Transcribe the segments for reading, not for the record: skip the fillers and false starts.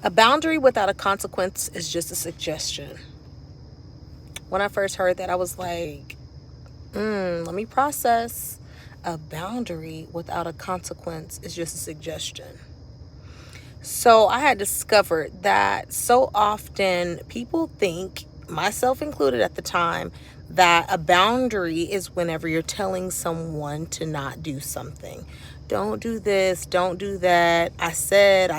A boundary without a consequence is just a suggestion. When I first heard that, I was like, let me process. A boundary without a consequence is just a suggestion. So I had discovered that so often people think, myself included at the time, that a boundary is whenever you're telling someone to not do something. Don't do this, don't do that. I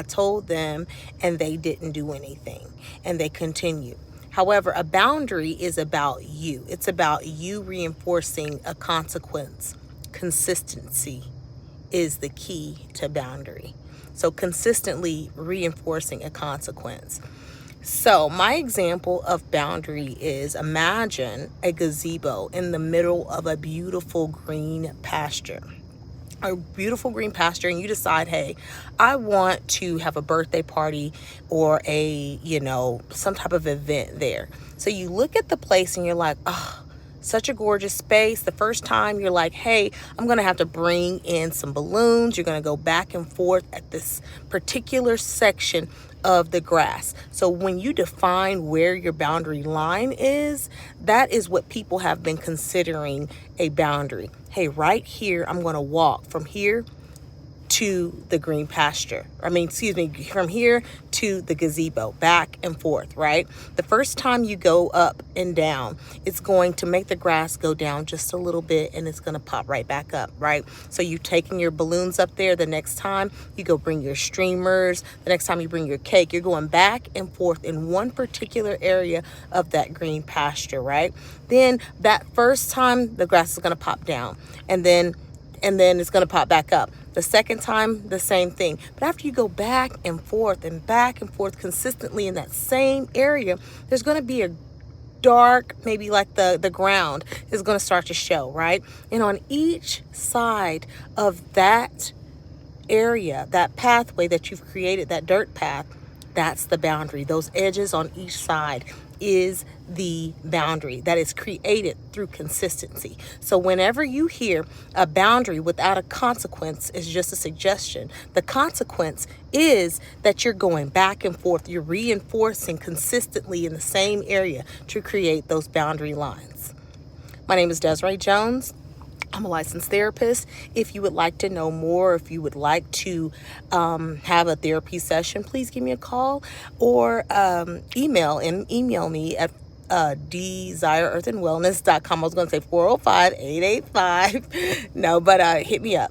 told them, and they didn't do anything, and they continue. However, a boundary is about you. It's about you reinforcing a consequence. Consistency is the key to boundary. So consistently reinforcing a consequence. So my example of boundary is, imagine a gazebo in the middle of a beautiful green pasture. A beautiful green pasture, and you decide, hey, I want to have a birthday party or some type of event there. So you look at the place and you're like, oh, such a gorgeous space. The first time you're like, hey, I'm going to have to bring in some balloons. You're going to go back and forth at this particular section of the grass. So when you define where your boundary line is, that is what people have been considering a boundary. Hey, right here, I'm going to walk from here to the green pasture. From here to the gazebo, back and forth, right? The first time you go up and down, it's going to make the grass go down just a little bit, and it's going to pop right back up, right? So you taking your balloons up there. The next time you go bring your streamers. The next time you bring your cake, you're going back and forth in one particular area of that green pasture, right? Then that first time the grass is going to pop down, and then it's going to pop back up. The second time, the same thing. But after you go back and forth consistently in that same area, there's going to be a dark, maybe like the ground is going to start to show, right? And on each side of that area, that pathway that you've created, that dirt path, that's the boundary. Those edges on each side is the boundary that is created through consistency. So whenever you hear a boundary without a consequence is just a suggestion, the consequence is that you're going back and forth. You're reinforcing consistently in the same area to create those boundary lines. My name is Desiree Jones. I'm a licensed therapist. If you would like to know more, if you would like to have a therapy session, please give me a call or email me at desireearthandwellness.com. I was going to say 405-885. No, but hit me up.